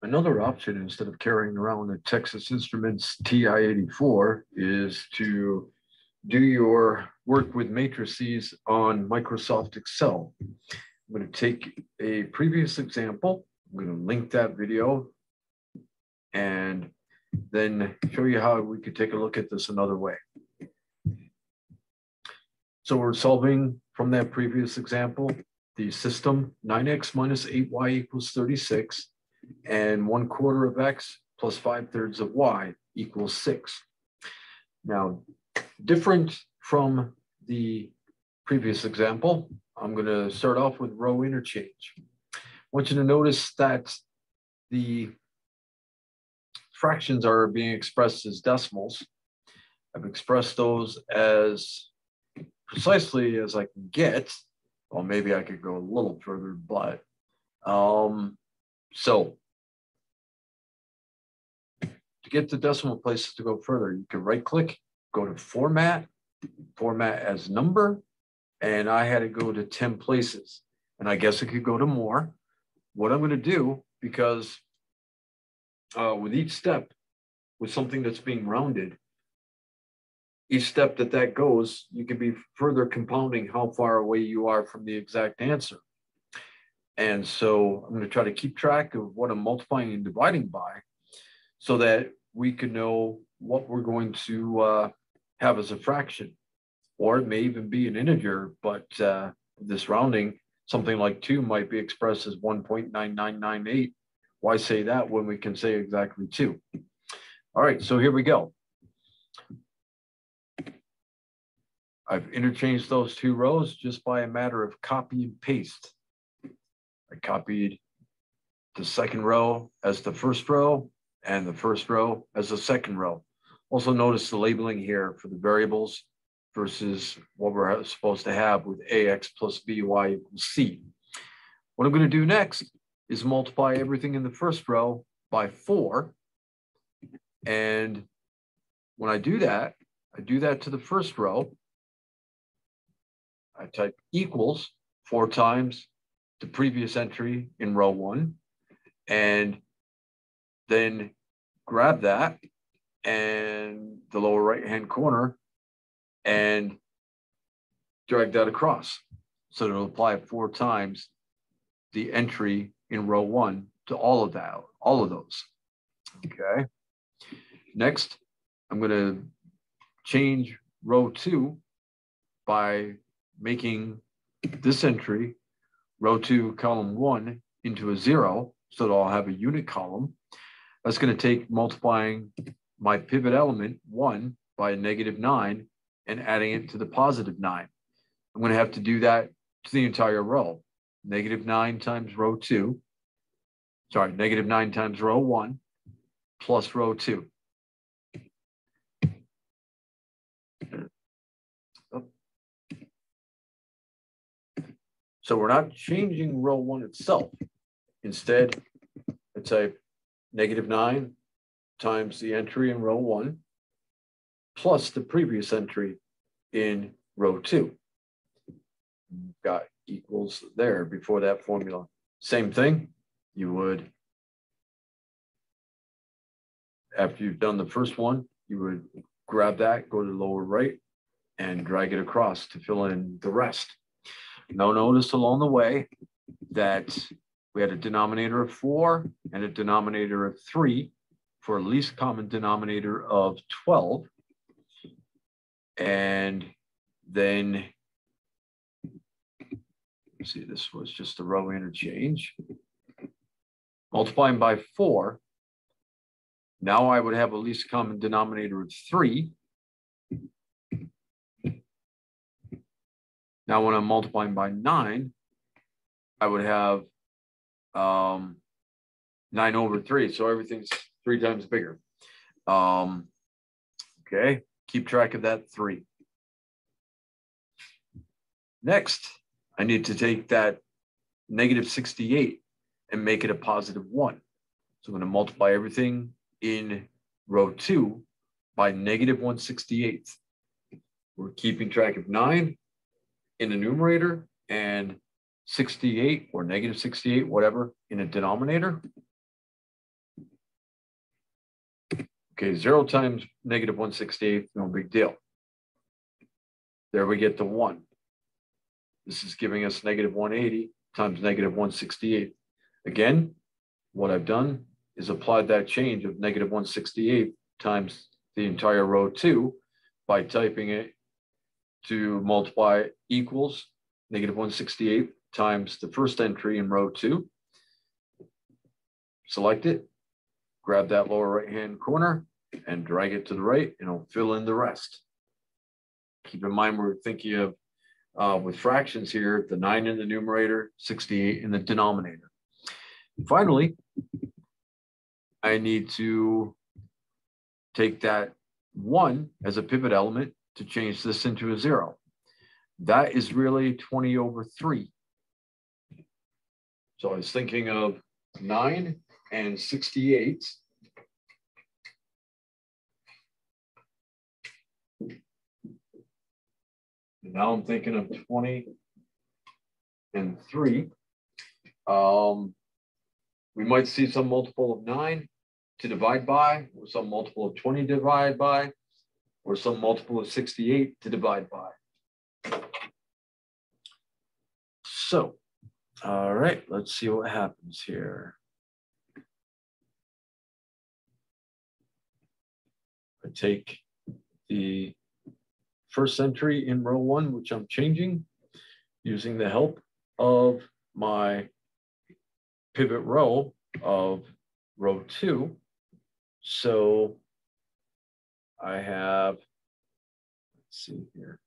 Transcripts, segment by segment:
Another option, instead of carrying around a Texas Instruments TI-84, is to do your work with matrices on Microsoft Excel. I'm going to take a previous example. I'm going to link that video and then show you how we could take a look at this another way. So we're solving from that previous example, the system 9x minus 8y equals 36, and 1/4 of x plus 5/3 of y equals 6. Now, different from the previous example, I'm going to start off with row interchange. I want you to notice that the fractions are being expressed as decimals. I've expressed those as precisely as I can get. Well, maybe I could go a little further, but so to get the decimal places to go further, you can right click, go to format as number, and I had to go to 10 places. And I guess I could go to more. What I'm going to do, because with each step, with something that's being rounded, each step that goes, you can be further compounding how far away you are from the exact answer. And so I'm going to try to keep track of what I'm multiplying and dividing by so that we can know what we're going to have as a fraction. Or it may even be an integer, but this rounding, something like 2 might be expressed as 1.9998. Why say that when we can say exactly 2? All right, so here we go. I've interchanged those two rows just by a matter of copy and paste. I copied the second row as the first row and the first row as the second row. Also notice the labeling here for the variables versus what we're supposed to have with ax plus by equals c. What I'm going to do next is multiply everything in the first row by 4. And when I do that to the first row. I type equals 4 times the previous entry in row 1, and then grab that and the lower right-hand corner and drag that across. So it'll apply 4 times the entry in row 1 to all of those. Okay. Next, I'm going to change row 2 by making this entry, row 2, column 1, into a 0, so that I'll have a unit column. That's going to take multiplying my pivot element 1 by a -9 and adding it to the +9. I'm going to have to do that to the entire row. -9 times row 2, sorry, -9 times row 1 plus row 2. So we're not changing row 1 itself. Instead, I type -9 times the entry in row 1 plus the previous entry in row 2. Got equals there before that formula. Same thing, you would, after you've done the first one, you would grab that, go to the lower right, and drag it across to fill in the rest. Now notice along the way that we had a denominator of 4 and a denominator of 3 for a least common denominator of 12. And then, see, this was just a row interchange. Multiplying by 4, now I would have a least common denominator of 3. Now, when I'm multiplying by 9, I would have 9 over 3. So everything's 3 times bigger. Okay, keep track of that 3. Next, I need to take that -68 and make it a +1. So I'm going to multiply everything in row 2 by -1/68. We're keeping track of 9 in the numerator and 68 or -68, whatever, in a denominator. Okay, 0 times negative 1/68, no big deal. There we get the 1. This is giving us negative 180 times negative 1/68. Again, what I've done is applied that change of negative 1/68 times the entire row 2 by typing it to multiply equals negative 1/68 times the first entry in row 2. Select it, grab that lower right-hand corner and drag it to the right, and it'll fill in the rest. Keep in mind, we're thinking of with fractions here, the 9 in the numerator, 68 in the denominator. And finally, I need to take that 1 as a pivot element to change this into a 0. That is really 20 over 3. So I was thinking of 9 and 68. And now I'm thinking of 20 and 3. We might see some multiple of 9 to divide by, or some multiple of 20 to divide by, or some multiple of 68 to divide by. So, all right, let's see what happens here. I take the first entry in row 1, which I'm changing using the help of my pivot row of row 2. So I have, let's see here.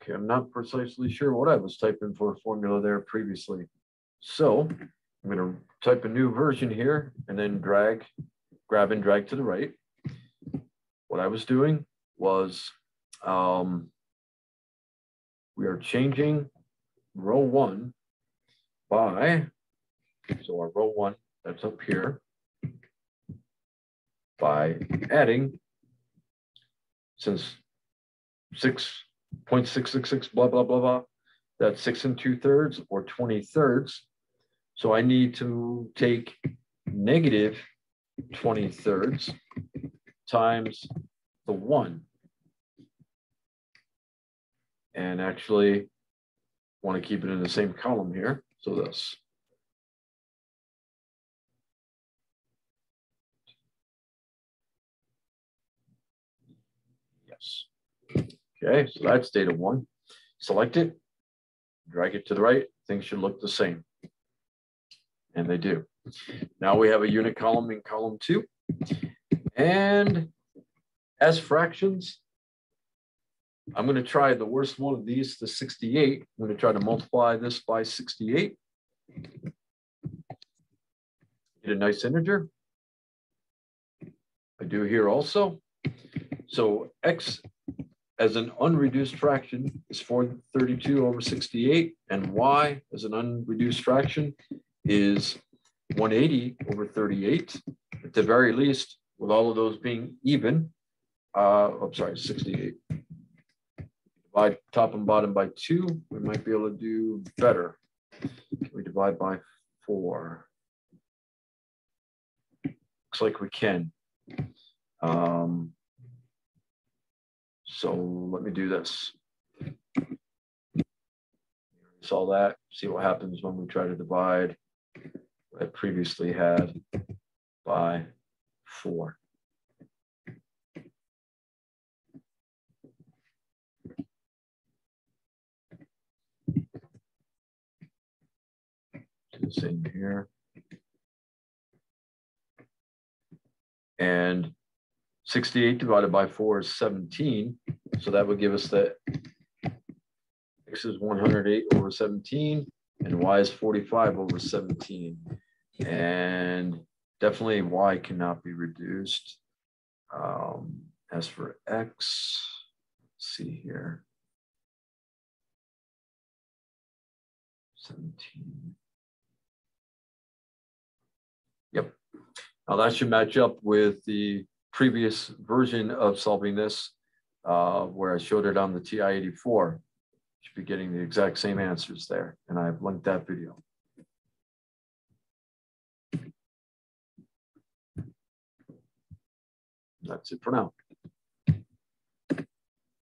Okay, I'm not precisely sure what I was typing for a formula there previously. So I'm going to type a new version here and then grab and drag to the right. What I was doing was we are changing row 1 by, so our row 1, that's up here, by adding, since 6.666 blah blah blah blah, that's 6 2/3 or 20/3. So I need to take negative 20/3 times the 1, and actually want to keep it in the same column here. So this. Yes. Okay, so that's data 1. Select it, drag it to the right. Things should look the same. And they do. Now we have a unit column in column 2. And as fractions, I'm going to try the worst one of these, the 68. I'm going to try to multiply this by 68. Get a nice integer. I do here also. So x as an unreduced fraction is 432 over 68, and y as an unreduced fraction is 180 over 38. At the very least, with all of those being even, I'm sorry, 68. Divide top and bottom by 2, we might be able to do better. We divide by 4. Looks like we can. So let me do this. Saw that, see what happens when we try to divide what I previously had by 4. Do the same here. And 68 divided by 4 is 17. So that would give us that x is 108 over 17 and y is 45 over 17. And definitely y cannot be reduced. As for x, let's see here. 17. Yep. Now that should match up with the previous version of solving this, where I showed it on the TI-84. Should be getting the exact same answers there, and I've linked that video. That's it for now.